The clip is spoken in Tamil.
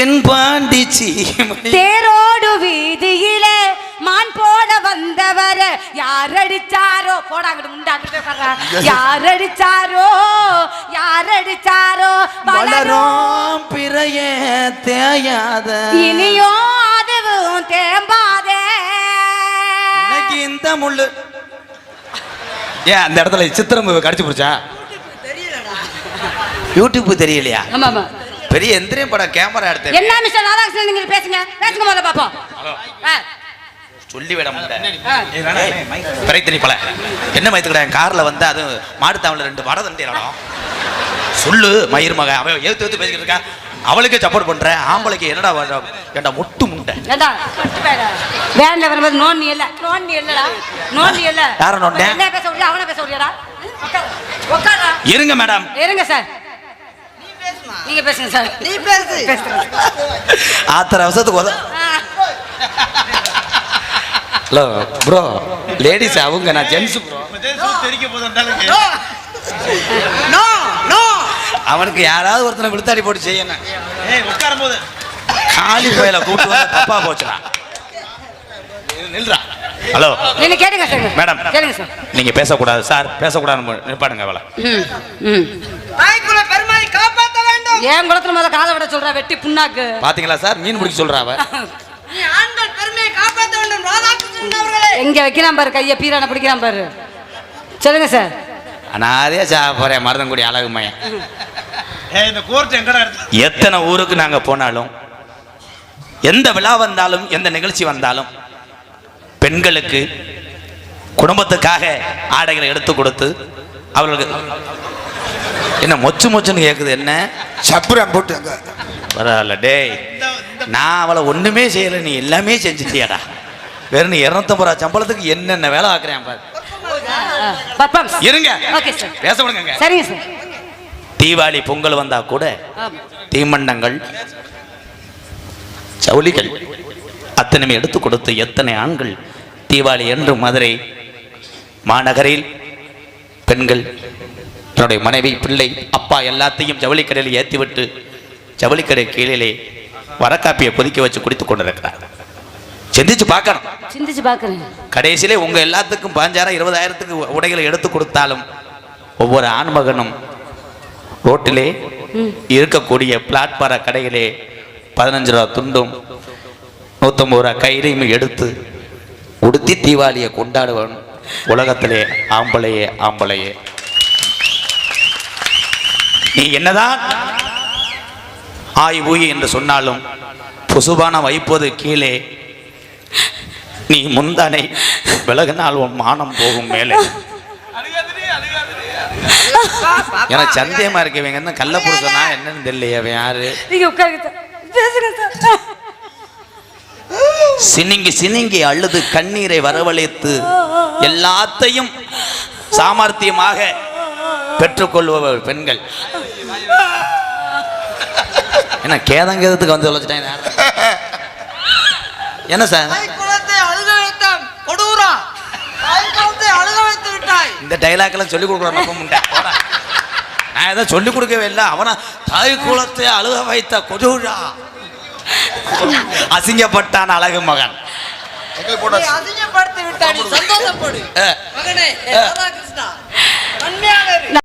தென்பாண்டி தேரோடு வீதியிலே மான் போட வந்தவர் யாரடிச்சாரோ போடாங்கிட்டு முண்டாட்டு யாரடிச்சாரோ வளரும் பிறைய தேயாத இனியோ அதுவும் தேம்பாதே இந்த முள்ளு ஏன் அந்த இடத்துல சித்திரம் கடிச்சு போச்சா யூடியூப் தெரியலையா பெரிய எந்திரியம் படம் கேமரா எடுத்து என்ன மிஸ்டர் ராதாகிருஷ்ணன் நீங்க பேசுங்க முதல்ல பாப்போம் சொல்லி விட பிறைத்தனி பல என்ன மயத்துக்கிட்ட கார்ல வந்து அது மாடுத்தாவல 2 வடை தண்டிடணும் சொல்லு மயிர் மக அவ எழுத்து பேசிக்கிட்டு இருக்கா அவளுக்கே சப்போர்ட் பண்ற ஆம்பளைக்கு என்னடா ஏண்டா முட்டு முண்டை வேன்ல வரும்போது நோண்டி இல்ல யார நோண்டேன் என்ன பேச முடியா அவன பேச முடியாடா இருங்க மேடம் இருங்க சார் நீங்க பேசுங்க சார் நீ பேசு ஆத்திர அவசரத்துக்கு ஹலோ ப்ரோ லேடிஸ் அவங்க நான் ஜென்ஸ் ப்ரோ அவனுக்கு யாராவது ஒருத்தனை விழுத்தாடி போட்டு செய்யணும் காலி கோயில கூப்பிட்டு வந்து தப்பா போச்சுடா நில்றா ஹலோ நீங்க கேளுங்க சார் மேடம் கேளுங்க சார் நீங்க பேசக்கூடாது சார் பேசக்கூடாது நிப்பாடுங்க அவளை தாய்க்குல பெருமாளை காப்பாற்ற வேண்டும் ஏன் குளத்துல முதல்ல காதை விட சொல்றா வெட்டி புண்ணாக்கு பாத்தீங்களா சார் மீன் பிடிக்க சொல்றா அவ நீ ஆண்கள் பெருமையை காப்பாற்ற வேண்டும் ராதாகிருஷ்ணன் அவர்களே எங்க வைக்கிறான் பாரு கையை பீரான பிடிக்கிறான் பாரு சொல்லுங்க சார் அனாதே போறேன் மருதங்குடி அழகு மையம் இந்த கோர்ட் எங்கடா எத்தனை ஊருக்கு நாங்க போனாலும் எந்த விழா வந்தாலும் எந்த நிகழ்ச்சி வந்தாலும் பெண்களுக்கு குடும்பத்துக்காக ஆடைகளை எடுத்து கொடுத்து அவர்களுக்கு என்ன மொச்சுன்னு கேக்குது என்ன சப்புரம் போட்டு பரவாயில்ல டேய் நான் அவளை ஒண்ணுமே செய்யல நீ எல்லாமே செஞ்சுட்டியாடா வெறும் 250 ரூபா சம்பளத்துக்கு என்னென்ன வேலை ஆக்குறேன் பாரு இருங்க பேச விடுங்க சரிங்க சார் தீபாவளி பொங்கல் வந்தா கூட தீமண்டங்கள் சவுளிகள் அத்தனை எடுத்து கொடுத்து எத்தனை ஆண்கள் தீபாவளி என்று மதுரை மாநகரில் பெண்கள் தன்னுடைய மனைவி பிள்ளை அப்பா எல்லாத்தையும் ஜவுளிக்கடையில் ஏற்றிவிட்டு ஜவுளிக்கடை கீழே வரக்காப்பியை கொதிக்க வச்சு குடித்துக் கொண்டிருக்கிறார் சிந்திச்சு பார்க்கணும் கடைசியிலே உங்க எல்லாத்துக்கும் 15,000 20,000க்கு உடைகளை எடுத்து கொடுத்தாலும் ஒவ்வொரு ஆண்மகனும் ரோட்டிலே இருக்கக்கூடிய பிளாட்பார கடையிலே 15 ரூபா துண்டும் 150 ரூபா கயிறையும் எடுத்து உடுத்தி தீபாவளியை கொண்டாடுவன் உலகத்திலே ஆம்பளையே நீ என்னதான் ஆய் ஊய் என்று சொன்னாலும் புசுபான வைப்பது கீழே நீ முந்தானை விலகினால் உன் மானம் போகும் மேலே எனக்கு சந்தேகமா இருக்கவங்க கள்ள புருஷனா என்னன்னு தெரியலையே அவன் யாரு சினிங்கி அழுது கண்ணீரை வரவழைத்து எல்லாத்தையும் சாமர்த்தியமாக பெற்றுக்கொள்பவர் பெண்கள் என்ன கேதங்கேதத்துக்கு வந்து தொலைச்சிட்டேன் என்ன சார் இந்த டைலாக் எல்லாம் சொல்லிக் கொடுக்குறேன் நான் எதாவது சொல்லிக் கொடுக்கவே இல்லை அவனா தாய் குலத்தை அழுக வைத்த கொடூரா அசிங்கப்பட்டான் அழகு மகன் அசிங்கப்படுத்தி விட்டாடி சந்தோஷப்படு மகனே ராதாகிருஷ்ணா